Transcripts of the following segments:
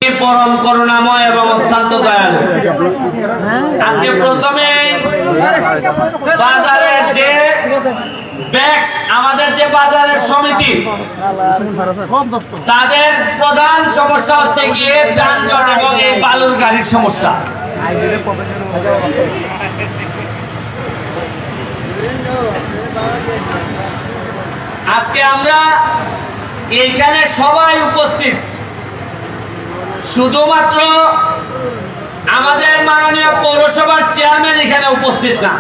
ব্যক্তি পরম করুণাময় এবং অত্যন্ত দয়ালু। আজকে প্রথমে বাজারের যে ব্যাক্স, আমাদের যে বাজারের সমিতি, তাদের প্রধান সমস্যা হচ্ছে গিয়ে যানজট এবং এই বালুর গাড়ির সমস্যা। আজকে আমরা এইখানে সবাই উপস্থিত, শুধুমাত্র আমাদের মাননীয় পৌরসভার চেয়ারম্যান এখানে উপস্থিত না।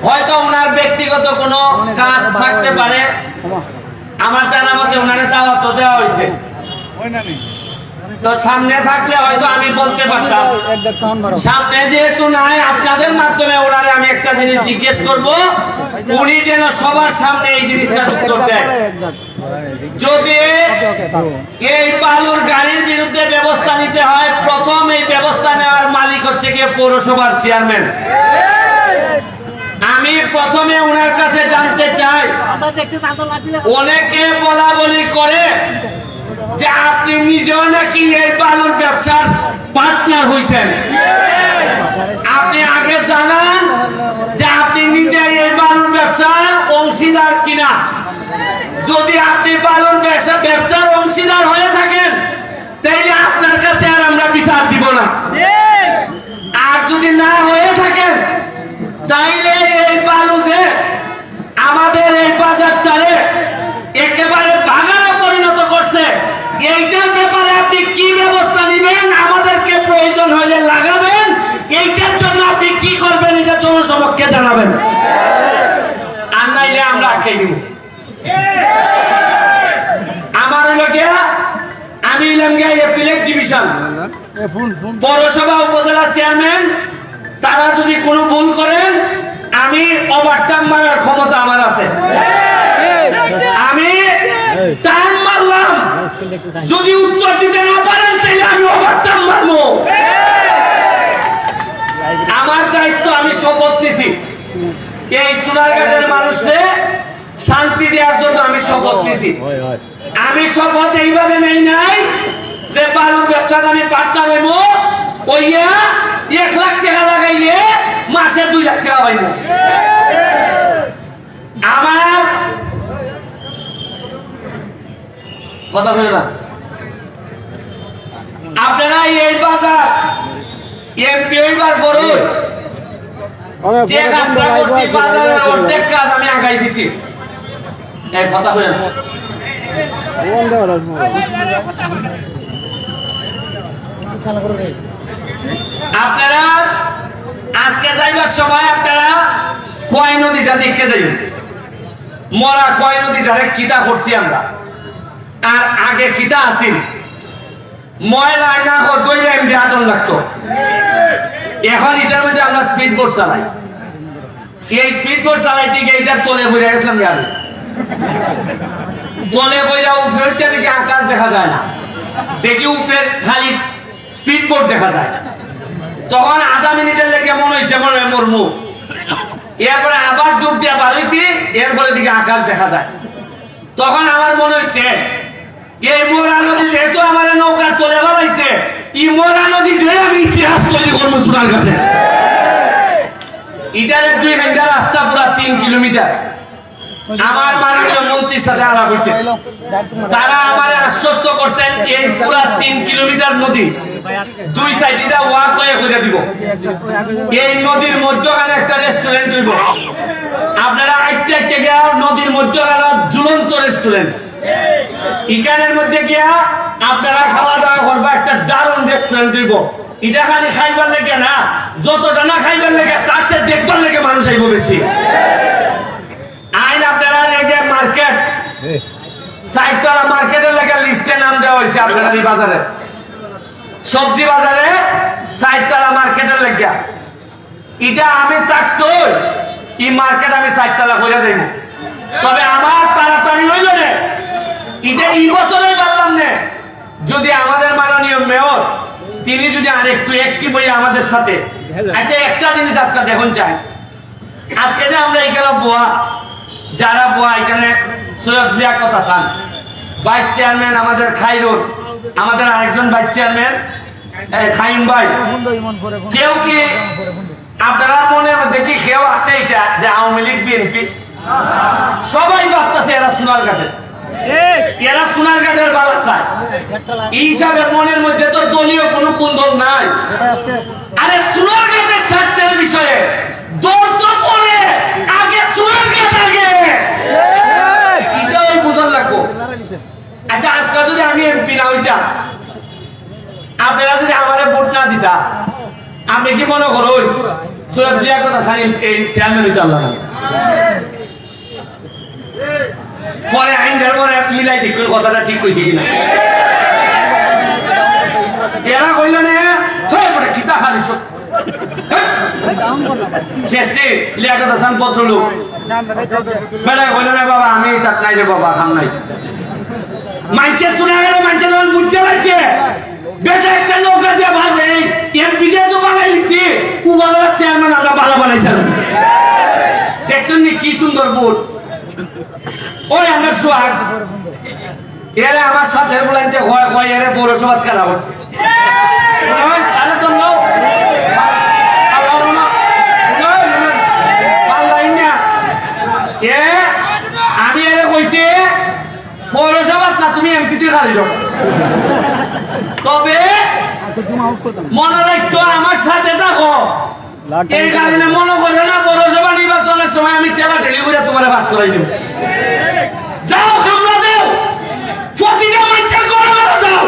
হয়তো ওনার ব্যক্তিগত কোনো কাজ থাকতে পারে, আমার জানা মতে ওনারে দাওয়াত দেওয়া হয়েছে, তো সামনে থাকলে হয়তো আমি বলতে পারতাম। সামনে যেহেতু নাই, আপনাদের মাধ্যমে ওনারে আমি একটা জিনিস জিজ্ঞেস করব, উনি যেন সবার সামনে এই জিনিসটা উত্তর দেয়। যদি এই বালুর গাড়ির বিরুদ্ধে ব্যবস্থা নিতে হয়, প্রথম এই ব্যবস্থা নেওয়ার মালিক হচ্ছে গিয়ে পৌরসভার চেয়ারম্যান। আমি প্রথমে ওনার কাছে জানতে চাই, অনেকে বলা বলি করে যে আপনি নিজেও নাকি এই বালুর ব্যবসার পার্টনার হয়েছেন। আপনি আগে জানান যে আপনি নিজে এই বালুর ব্যবসার অংশীদার কিনা। যদি আপনি বালুর ব্যবসার অংশীদার হয়ে থাকেন, তাইলে আপনার কাছে আর আমরা বিচার দিব না। আর যদি না হয়ে থাকেন, তাইলে এই বালু যে আমাদের এই বাজারটারে একেবারে বাগানে পরিণত করছে, এইটার ব্যাপারে আপনি কি ব্যবস্থা নেবেন, আমাদেরকে প্রয়োজন হলে লাগাবেন, এইটার জন্য আপনি কি করবেন এটা জনসমক্ষে জানাবেন। আর নাইলে আমরা আটকে দিব। আমার হলো গিয়া, আমি হইলাম গিয়া এপিলেট ডিভিশন পৌরসভা উপজেলা চেয়ারম্যান। তারা যদি কোনো ভুল করেন, আমি ওভারটার্ন মারার ক্ষমতা আমার আছে। আমি টার্ন মারলাম, যদি উত্তর দিতে না পারেন তাহলে আমি ওভারটার্ন মারবো। আমার দায়িত্ব, আমি শপথ নিছি এই সোনারঘাটের মানুষকে শান্তি দেওয়ার জন্য আমি শপথ নিছি। আমি শপথ এইভাবে নেই নাই যে বালুর ব্যবসাটা আমি পার্টনার হইব, ওইয়া 1 লাখ টাকা লাগাইলে মাসে 2 লাখ টাকা হইব। আমার কথা বলে না, আপনারা এই বাজার এমপি হইবার করুন, যে কাজটা করছি বাজারের অর্ধেক কাজ আমি আগাই দিছি। এই কথা বলে না, আপনারা আজকে যাইবার সময় আপনারা কয় নদীটা দেখতে যাইবেন। মরা কয় নদীটারে কিতা করছি আমরা, আর আগে কিতা আসিল, ময়লা না দইলে এমনি আটন লাগতো। এখন এটার মধ্যে আমরা স্পিড বোট চালাই। এই স্পিড বোট চালাইতে গিয়ে এটার তলে বইরা গেছিলাম। আমি তলে বইরা উপরেরটা দেখে আকাশ দেখা যায় না, দেখি উপরের খালি স্পিড বোট দেখা যায়। তখন আধা মিনিটের লেগে মনে হয়েছে মোর মুখ। এরপরে আবার ডুব দিয়ে বার হয়েছি, এরপরে দিকে আকাশ দেখা যায়। তখন আমার মনে হয়েছে এই মোরা নদী যেহেতু আমার নৌকার তলে বাড়াইছে, এই মোরা নদী ধরে আমি ইতিহাস তৈরি করবো সোনারঘাটে। এটার 2 ঘন্টা রাস্তা, পুরা 3 কিলোমিটার। আমার মাননীয় মন্ত্রীর সাথে আলাপ হয়েছে, তারা আমার আশ্বস্ত করছেন এই পুরা 3 কিলোমিটার নদী 2 সাইডে ওয়াক হয়ে করে দিব। এই নদীর মধ্যখানে একটা রেস্টুরেন্ট হইব। আপনারা আইতে গিয়া নদীর মধ্যখানে ঝুলন্ত রেস্টুরেন্ট, ইকানের মধ্যে গিয়া আপনারা খাওয়া দাওয়া করবা, একটা দারুণ রেস্টুরেন্ট হইব। এটা খালি খাইবার লেগে না, যতটা না খাইবার লেগে তার চেয়ে দেখবার লেগে মানুষ আইব বেশি। আইন আপনারা এই যে মার্কেট, সাইডতলা মার্কেটের লেগে লিস্টে নাম দেওয়া হয়েছে। আপনারা এই বাজারে সবজি বাজারে সাইডতলা মার্কেটের লেগে, এটা আমি থাকতো এই মার্কেট আমি সাইডতলা করে যাইব। তবে আমার তাড়াতাড়ি হইল রে, এটা এই বছরে পারলাম না। যদি আমাদের মাননীয় মেয়র তিনি যদি আরেকটু অ্যাক্টিভ হয়ে আমাদের সাথে, আচ্ছা একটা জিনিস আজকে দেখুন চাই, আজকে যে আমরা এখানে বোয়া, যারা বোয়া এখানে সৈয়দ লিয়াকত হাসান, ভাইস চেয়ারম্যান আমাদের খাইরুল, আমাদের আরেকজন ভাইস চেয়ারম্যান খাইম ভাই, কেউ কি আপনারা মনের মধ্যে কি কেউ আছে এটা যে আওয়ামী লীগ বিএনপি? সবাই ভাবতেছে এরা সোনারঘাটে, এরা সোনারঘাটের বালা চায়। এই হিসাবে মনের মধ্যে তো দলীয় কোনো কুন্দল নাই। আরে সোনারঘাটের স্বার্থের বিষয়ে দল তো পরে, আগে সোনারঘাট আগে, এটা ওই বুঝার লাগবো। আচ্ছা আজকে যদি আমি এমপি না হইতাম, আপনারা যদি আমারে ভোট না দিতা, আপনি কি মনে করো সৈয়দ জিয়ার কথা খালি এই চেয়ারম্যান হইতে আল্লাহ পরে আইন যার পরে মিলাই দেখুন কথাটা ঠিক কইছে কিনা। এরা কইল না কিতা খালি শেষ নেই লিয়াকত হাসান পত্রলোক বেলা কইল না বাবা আমি তাক নাই রে বাবা খাম নাই। মাইছে শোনা গেল, মাইছে যখন বুঝতে পারছে বেটা একটা নৌকা দিয়ে ভাববে এর বিজয় তো বানাই লিখছি কুবালার চেয়ারম্যান আমরা ভালো বানাইছেন। দেখছেন নি কি সুন্দর বোর্ড। ওই আমার সোহাগ এরা আমার সাথে বলাইতে হয় হয় এরা পৌরসভা খেলা হতো। আমি এরা কইছি পৌরসভা না তুমি এমপি তুই খালি যাও, তবে মনে রাখতো আমার সাথে থাকো। এই কারণে মনে করবে না পৌরসভা নির্বাচনের সময় আমি ঠেলা ঠেলি করে তোমার বাস করাই দেব। যাও খামলা দাও, প্রতিটা মানুষের ঘরে ঘরে যাও,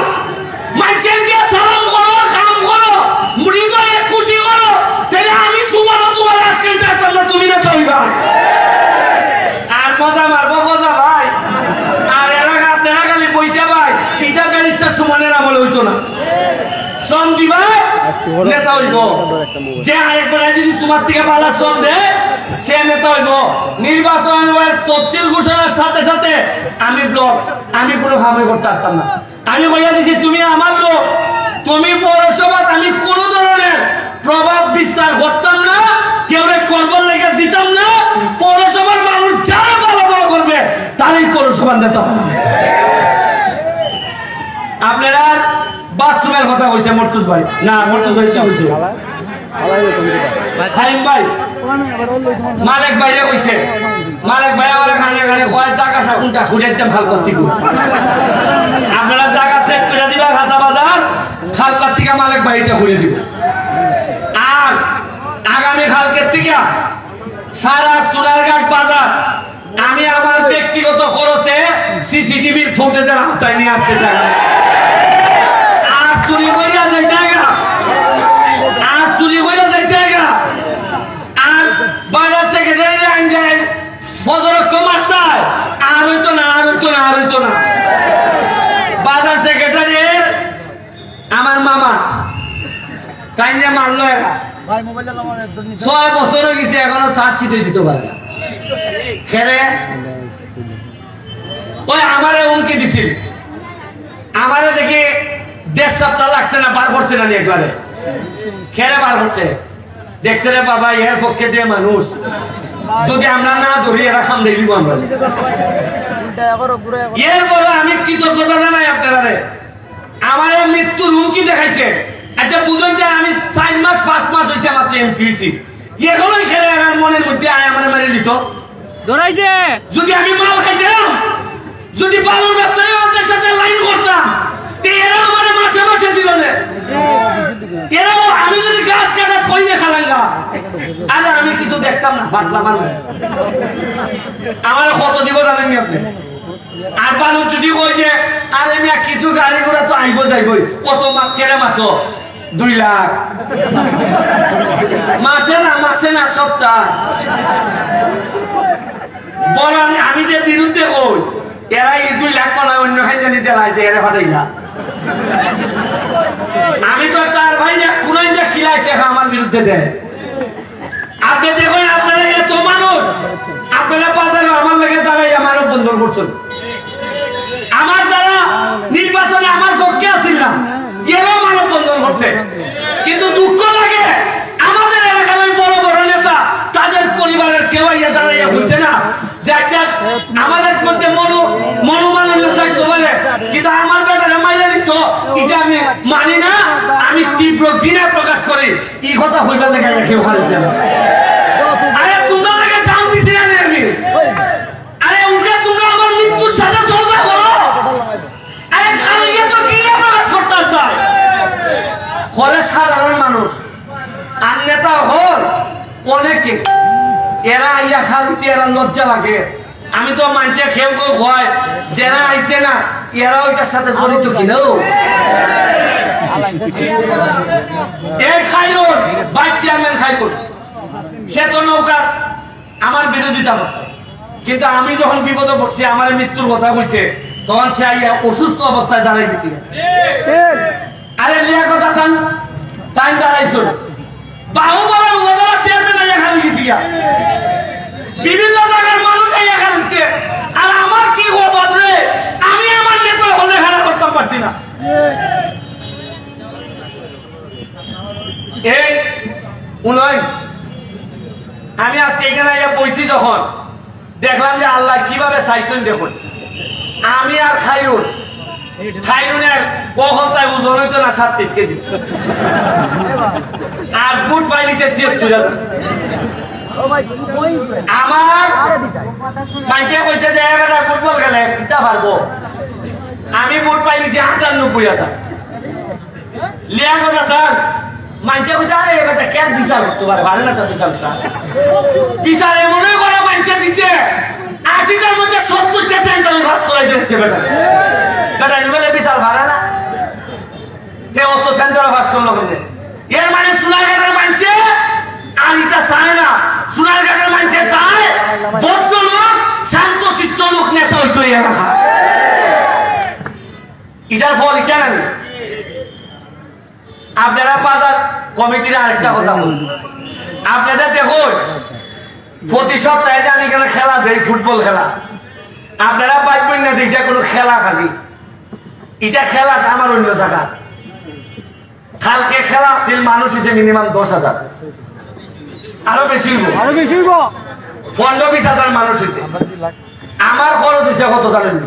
মানুষের দিয়ে সালাম করো, কাম করো, হৃদয়ে খুশি করো, তাহলে আমি সুমানো তোমার আজকে দেখতাম না, তুমি না কইবা। আর মজা মারবো মজা ভাই। আর এলাকা আপনারা খালি বইটা ভাই, এটা গাড়িটা সুমানের আমলে হইতো না। শ্রম দিবা নেতা হইব, যে আরেকবার যদি তোমার থেকে ভালো শ্রম দেয় সে নেতা হইব। নির্বাচন তফসিল ঘোষণার সাথে সাথে আমি ব্লক, আমি কোনো কামই করতে পারতাম না। আমি বলিয়া দিছি তুমি আমার লোক, তুমি পৌরসভা, আমি কোন ধরনের প্রভাব বিস্তার করতাম না, কেউ করবার লেগে দিতাম না। পৌরসভার মানুষ যারা ভালো ভালো করবে তারই পৌরসভার নেতা হবে। আপনারা বাথরুমের কথা কইছে মর্তুজ ভাই, না মর্তুজ ভাই কি কইছে খাইম ভাই, মালিক ভাইরে কইছে, মালিক ভাই আমার খানে খানে কয় জায়গাটা কোনটা খুঁজে ভাল করতে। আপনারা জায়গা সেট করে দিবা খাসা বাজার খালকার থেকে মালিক ভাইটা ঘুরে দিব। আর আগামী খালকের থেকে সারা সোনারঘাট বাজার আমি আমার ব্যক্তিগত খরচে সিসিটিভির ফুটেজের আওতায় নিয়ে আসতে চাই। আর চুরি কইরা যাইতে গা, আর চুরি কইরা যাইতে গা, আর বাজার সেক্রেটারি আইন যায় ফজরক্ষ মারতায় আর হইতো না, আর হইতো না, আর হইতো না। বাজার সেক্রেটারি আমার মামা কাইন্ডে মারলো এরা 6 বছর হয়ে গেছে এখনো চার্জশিটে দিতে পারে না। খেরে ওই আমারে হুমকি দিছিল, আমারে দেখে 1.5 সপ্তাহ লাগছে না, বার করছে না একবারে। খেরে বার করছে, দেখছে রে বাবা এর পক্ষে দিয়ে মানুষ যদি আমরা না ধরি এরা খাম দেখি আমরা। এরপরে আমি কৃতজ্ঞতা জানাই আপনারা, আমার মৃত্যুর হুমকি দেখাইছে। আচ্ছা বুঝুন যে আমি 4 মাস 5 মাস হয়েছে মাত্র এমপি হয়েছি, এখনোই খেলে আমার মনের মধ্যে আয় আমার মেরে দিত ধরাইছে। যদি আমি মাল খাইতাম, যদি বালুর ব্যবসায়ী ওদের সাথে লাইন করতাম, এরা আমার মাসে মাসে দিল না। এরাও আমি যদি গাছ কাটা কইলে খালাঙ্গা, আরে আমি কিছু দেখতাম না, বাটলা মানুষ আমার কত দিব জানেননি আপনি। আর বালু যদি কই যে আরে আমি কিছু গাড়ি ঘোড়া তো আইব যাইবই, কত কেড়ে মাত্র 2 লাখ মাসে না সপ্তাহ। বরং আমি যে বিরুদ্ধে কই এরা এই 2 লাখ নয় অন্য খাইজানি দেলাইছে এরা ফাটাইলা। আমি তো তার ভাই না কোনাই যে খিলাইছে আমার বিরুদ্ধে দেয়। আপনি দেখুন আপনারা এত মানুষ, আপনারা বাজারে আমার লেগে দাঁড়াই আমারও বন্ধন করছেন। আমার যারা নির্বাচনে আমার পক্ষে আছিল না এরাও মানব বন্ধন করছে। কিন্তু দুঃখ লাগে আমাদের এলাকার ওই বড় বড় নেতা তাদের পরিবারের কেউ দাঁড়াইয়া হচ্ছে না যে আচ্ছা আমাদের মধ্যে মনোমালিন্য থাকতে পারে, তো এটা আমি মানি না, আমি তীব্র ঘৃণা প্রকাশ করি। এই কথা হইবার লেগে কেউ হারিয়েছেন। আরে তোমরা লেগে জান দিছি না আমি, আরে উনকে তোমরা আমার মৃত্যুর সাথে সৌদা করো। আরে খালিয়ে তো ঘৃণা প্রকাশ করতে হয়। ফলে সাধারণ মানুষ আর নেতা হল অনেকে, এরা আইয়া খালিতে এরা লজ্জা লাগে। আমি তো মানুষের খেউ কেউ হয় যারা আইছে না এরা ওইটার সাথে জড়িত কিনাও এই খাইরুন ভাইস চেয়ারম্যান খাইরুন, সে তো নৌকা আমার বিরোধিতা করছে, কিন্তু আমি যখন বিপদে পড়ছি আমার মৃত্যুর কথা বলছে তখন সে আইয়া অসুস্থ অবস্থায় দাঁড়াই গেছি। আরে লিয়াকত হাসান টাইম দাঁড়াইছিল, বাহুবলের উপজেলা চেয়ারম্যান আইয়া খালি গেছি, বিভিন্ন জায়গার মানুষ আইয়া খালিছে। আর আমার কি খবর রে, আমি আমার নেতা হলে খারাপ করতে পারছি না। এই উন্নয়ন আমি আজকে এখানে আইয়া বইছি, যখন দেখলাম যে আল্লাহ কিভাবে চাইছেন দেখুন, আমি আর খাইরুন, খাইরুনের কখনটায় ওজন হইতো না 37 কেজি, আর বুট পাইলিছে 76,000। আমার মানুষে কইছে যে এবারে ফুটবল খেলে দিতে পারবো, আমি বুট পাইলিছি 98,000। লিয়াকত হাসান মানুষে কইছে আরে এবারে কেন বিচার করতে পারে, ভালো না তো বিচার এমনই করে মানুষে দিছে 80টার মধ্যে 70টা সেন্টারে পাস করাই দিয়েছে। বেটা নিবেলে বিচার ভালো না, কে অত সেন্টারে পাস করলো কেন? এর মানে সোনারঘাটের মানুষে আর এটা চায় না, সোনারঘাটের মানুষে চায় ভদ্রলোক শান্তশিষ্ট লোক নেতা হইতে রাখা। এটার ফল কেন? আপনারা বাজার কমিটির আরেকটা কথা বলুন, আপনাদের দেখুন প্রতি সপ্তাহে জানি কেন খেলা দেয়, ফুটবল খেলা, আপনারা পাইবেন না যে এটা কোনো খেলা, খালি এটা খেলাটা আমার অন্য জায়গা। কালকে খেলা আছিল, মানুষ হচ্ছে মিনিমাম 10,000, আরো বেশি 15-20,000 মানুষ হয়েছে। আমার খরচ হয়েছে কত জানেন?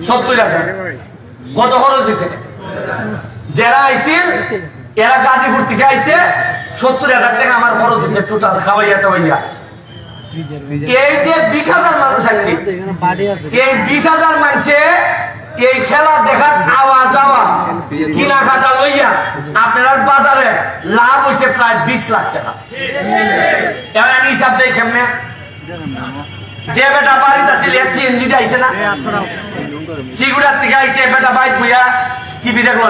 70,000। কত খরচ হয়েছে? যারা আইছিল এরা গাজীপুর থেকে আইছে, 70,000 টাকা আমার খরচ হয়েছে টোটাল খাওয়াইয়া টাওয়াইয়া। এই যে 20,000 মানুষ আছে, এই 20,000 মানুষে এই খেলা দেখার আওয়া যাওয়া কেনাকাটা লইয়া আপনার বাজারে লাভ হয়েছে প্রায় 20 লাখ টাকা। এবার আমি হিসাব দেই কেমনে, যে বেটা বাড়িতে আছে সিএনজি দিয়ে আইছে না, সিগুড়ার থেকে আইছে বেটা বাইক বইয়া টিভি দেখলো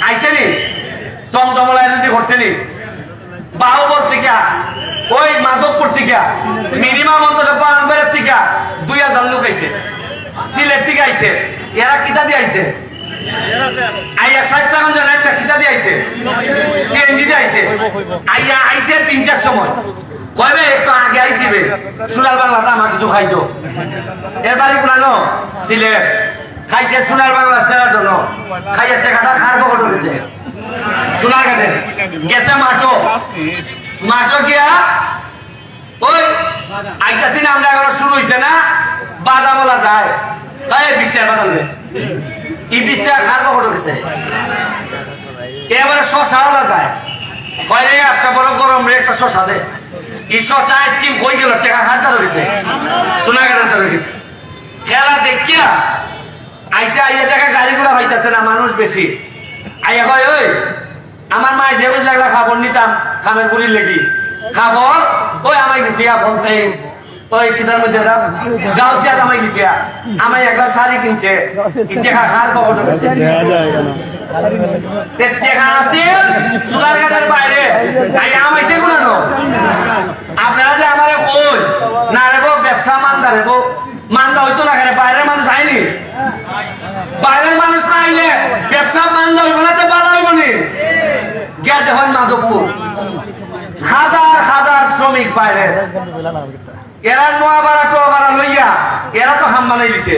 আইছে নি, টমটমলা এনার্জি করছে নি, বাহুবল থেকে ওই মাধবপুর থেকে মিনিমাম অন্তত পানবাড়ির থেকে 2,000 লোক আইছে, সিলেট থেকে আইছে, এরা কিতা দিয়ে আইছে, আইয়া 60 টাকা কিতা দিয়ে আইছে, সিএনজি দিয়ে আইছে, আইয়া আইছে 3-4 সময় কয়বে একটু আগে আইছিবে সোনার বাংলাটা আমার কিছু খাইতো, এর বাড়ি পুরানো সিলেট, খাইছে সোনার বাংলা সেরাটো খাইয়া টাকাটা খার পকেট গেছে সোনার ঘাটে গেছে মাঠো মাঠো গিয়া ওই আইতাছি না আমরা এখন শুরু হয়েছে না, বাধা বলা যায় তাই 20 টাকা বাদালে এই 20 টাকা খার পকেট গেছে। এবারে শশা বলা যায় বাইরে আজকে বড় গরম রে একটা শশা দে, এই শশা আইসক্রিম হয়ে গেল টাকা হারটা রয়েছে সোনার ঘাটে রয়েছে। খেলা দেখিয়া আইসা আইয়া দেখা গাড়ি ঘোড়া পাইতেছে না, মানুষ বেশি, আইয়া কয় ওই আমার মায় যে বুঝ লাগলা খাবার নিতাম খামের বুড়ির লেগি খাবার, ওই আমায় গেছি ওই কিনার মধ্যে গাউছিয়া আমায় গেছি, আমায় একবার শাড়ি কিনছে, টাকা খার পকেট গেছে, টাকা আসিল সোনারঘাটের বাইরে, আইয়া আমাইছে গুনানো। আপনারা যে আমার কই না রে ব্যবসা মান্দা রে মান্দা হইতো না, কেন বাইরের মানুষ আইনি, বাইরের মানুষ না আইলে ব্যবসা মান্দা হইব না, তো বাড়া হইব নি। গিয়া দেখেন মাধবপুর হাজার হাজার শ্রমিক বাইরে, এরা নোয়া ভাড়া টোয়া ভাড়া লইয়া এরা তো হাম বানাই দিছে।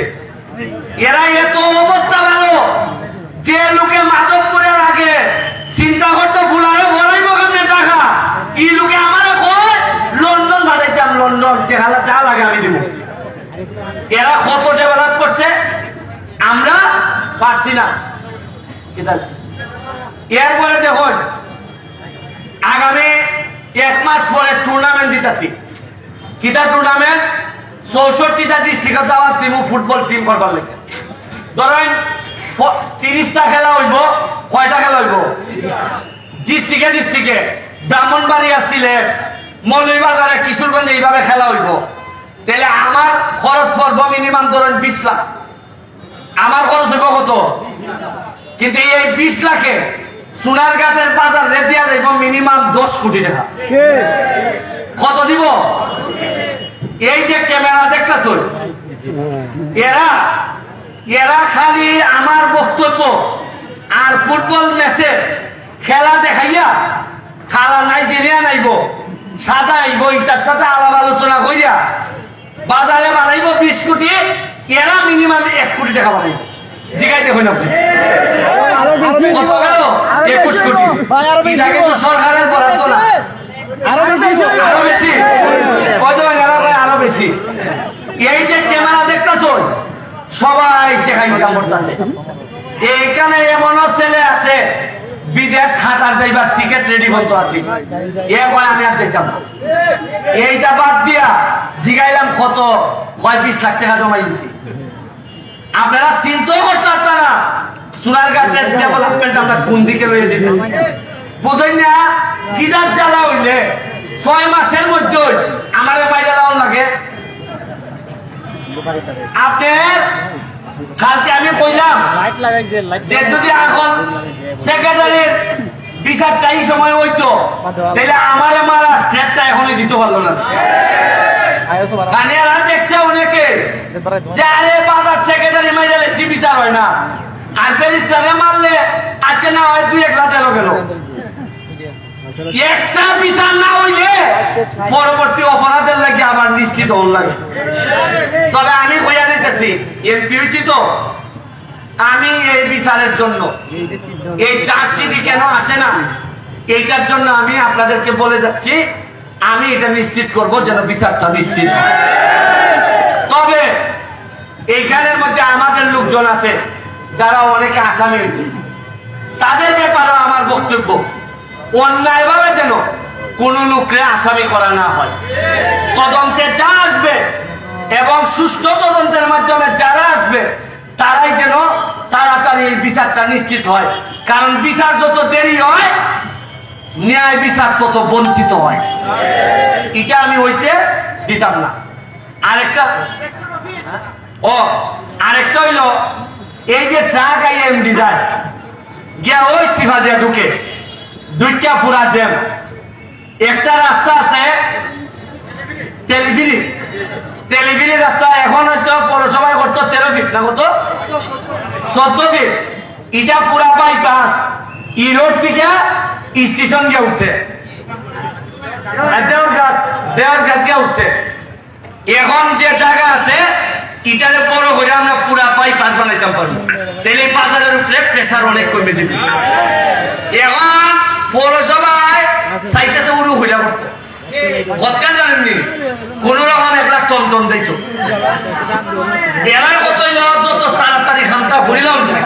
এরা এত অবস্থা ভালো যে লোকে মাধবপুরের আগে চিন্তা করতো ফুলারে ভরাইব কেমনে টাকা, এই লোকে আমার কয় লন্ডন পাঠাইতাম, লন্ডন যেখানে যা লাগে আমি দিব। এরা কত ডেভেলপ করছে আমরা পারছি না। এরপরে দেখুন আগামী 1 মাস পরে টুর্নামেন্ট দিতেছি। কিতা টুর্নামেন্ট? 64টা ডিস্ট্রিক্টে যাওয়া টিম ফুটবল টিম করবার লাগে। ধরেন 30টা খেলা হইব। কয়টা খেলা হইব? ডিস্ট্রিক্টে ব্রাহ্মণবাড়িয়া, সিলেট, মৌলভীবাজারে, কিশোরগঞ্জে এইভাবে খেলা হইব। তাহলে আমার খরচ পড়ব মিনিমাম ধরেন 20 লাখ। আমার খরচ হইব কত? কিন্তু এই 20 লাখে সোনারঘাটের বাজার রেডিয়া দেব মিনিমাম 10 কোটি টাকা। কত দিব? এই যে ক্যামেরা দেখতেছ, এরা খালি আমার বক্তব্য আর ফুটবল ম্যাচে খেলা দেখাইয়া খালা নাইজেরিয়া নাইব, সাদা আইব, ইটার সাথে আলাপ আলোচনা করিয়া বাজারে বানাইব 20 কোটি, এরা মিনিমাম 1 কোটি টাকা বানাইব। জিগাইতে হইল আপনি কত গেল? 21 কোটি। এটা কিন্তু সরকারের বরাদ্দ না, আরো বেশি। আরো বেশি। এই যে ক্যামেরা দেখতেছ সবাই টাকা ইনকাম করতেছে। এইখানে এমনও ছেলে আছে বিদেশ খাটার যাইবার টিকিট রেডি বলতে আছি, এ কয় আমি আর যাইতাম না। এইটা বাদ দিয়া জিগাইলাম কত? 20 লাখ টাকা জমাই দিছি। আপনারা চিন্তাও করতে পারতেন না সোনারঘাটের ডেভেলপমেন্ট আমরা কোন দিকে লয়ে যেতেছি। বুঝেন না? কিদার জ্বালা হইলে 6 মাসের মধ্যে আমার বাইরে লাউন লাগে। আপনার কালকে আমি কইলাম যে যদি এখন সেক্রেটারির বিচারটা এই সময় হইতো তাহলে আমারে মারা ট্রেকটা এখনই দিতে পারলো না। কানিয়ারা দেখছে অনেকে যে আরে বাজার সেক্রেটারি মাইলে সি বিচার হয় না, আর ব্যারিস্টারে মারলে আচ্ছা না হয় 2-1 লাখ গেল। একটা বিচার না হইলে পরবর্তী অপরাধের লাগে আবার নিশ্চিত হল লাগে। তবে আমি কইয়া দিতেছি এমপি হইছি তো আমি এই বিচারের জন্য, এই চার্জশিটই কেন আসে না এইটার জন্য আমি আপনাদেরকে বলে যাচ্ছি, আমি এটা নিশ্চিত করব যেন বিচারটা নিশ্চিত। তবে এইখানের মধ্যে আমাদের লোকজন আছে যারা অনেকে আসামি হয়েছে, তাদের ব্যাপারেও আমার বক্তব্য অন্যায় ভাবে যেন কোন লোককে আসামি করা না হয়। তদন্তে যা আসবে এবং সুষ্ঠু তদন্তের মাধ্যমে যারা আসবে তারাই যেন তাড়াতাড়ি এই বিচারটা নিশ্চিত হয়। কারণ বিচার যত দেরি হয় ন্যায় বিচার তত বঞ্চিত হয়। এটা আমি হইতে দিতাম না। আরেকটা হইল এই যে ট্রাক আইএমডি যায় গিয়া ওই সিফা দিয়ে ঢুকে 2টা পুরা জ্যাম। একটা রাস্তা আছে তেলিবিলি রাস্তা, এখন হয়তো পৌরসভায় করতো 13 ফিট না কত 14 ফিট। এটা পুরা বাইপাস ই রোড থেকে স্টেশন গিয়ে উঠছে, দেওয়ার গাছ গিয়ে উঠছে। এখন যে জায়গা আছে এটারে বড় করে আমরা পুরা বাইপাস বানাইতে পারবো, তাহলে বাজারের উপরে প্রেসার অনেক কমে যাবে। এখন পৌরসভায় সাইকেছে উড়ু হইয়া করতো কতখান জানেননি, কোন রকম 1 লাখ টন যাইত। এরা কত যত তাড়াতাড়ি খানটা ঘুরিলাম যায়।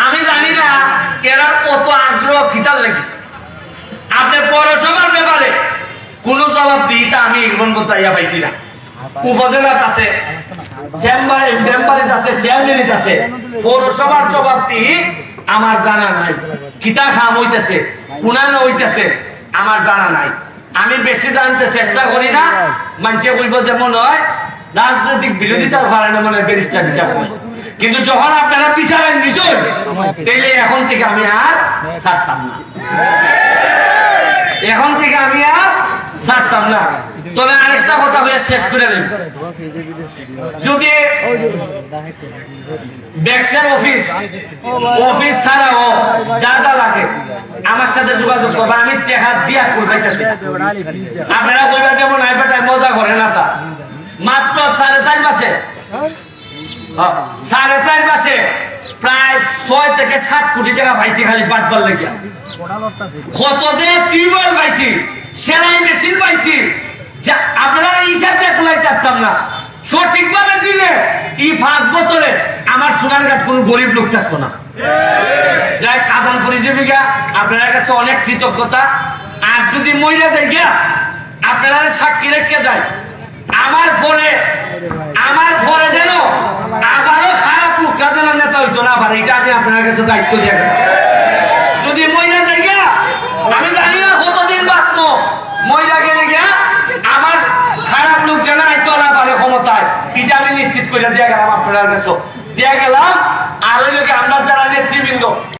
আমি জানি না এরা কত আগ্রহ খিতার লাগে। আপনি পৌরসভার ব্যাপারে কোন জবাব দিইটা আমি এখন বলতে পাইছি না। উপজেলার কাছে চেম্বারে আছে, চেয়ারম্যানের কাছে, পৌরসভার জবাব দিই আমার জানা নাই। কিতা খাম হইতেছে কোনানো হইতেছে আমার জানা নাই। আমি বেশি জানতে চেষ্টা করি না। মানুষে বলবো যেমন হয় রাজনৈতিক বিরোধিতার কারণে মনে ব্যারিস্টার দিতে হয়, কিন্তু যখন আপনারা বিচারেন নিজের তাইলে এখন থেকে আমি আর ছাড়তাম না, এখন থেকে আমি আর ছাড়তাম না। তবে আরেকটা কথা হয়ে শেষ করে নেব, যদি ব্যাংকের অফিস ছাড়াও যা যা লাগে আমার সাথে যোগাযোগ করবে, আমি টাকা দিয়া করবাইতেছি। আপনারা কইবা যেমন আইবাটায় মজা করে না, তা মাত্র 4.5 মাসে 4.5 মাসে প্রায় 6 থেকে 7 কোটি টাকা পাইছি খালি বাটবার লেগে। কত যে টিউবওয়েল পাইছি, সেলাই মেশিন পাইছি, যা আপনারা হিসাব দেখলাই পারতাম না। সঠিকভাবে দিলে এই 5 বছরে আমার সোনারঘাট কোনো গরিব লোক থাকতো না। আজান পরিজীবী গা আপনার কাছে অনেক কৃতজ্ঞতা। আর যদি মহিলা যাই গিয়া আপনারা সাক্ষী রেখে যায় আমার ফলে যেন আবারও খারাপ লোকটা যেন নেতা হইতো না পারে, এটা আমি আপনার কাছে দায়িত্ব দিয়ে গেলাম। যদি মহিলা যাই গিয়া আমি জানি না কতদিন বাঁচবো, মহিলা গেলে গিয়া আমার খারাপ লোক যেন আইতো না পারে ক্ষমতায়, এটা আমি নিশ্চিত করে দিয়ে গেলাম আপনার কাছে দিয়ে গেলাম। আর ওই লোকে আমরা যারা নেতৃবৃন্দ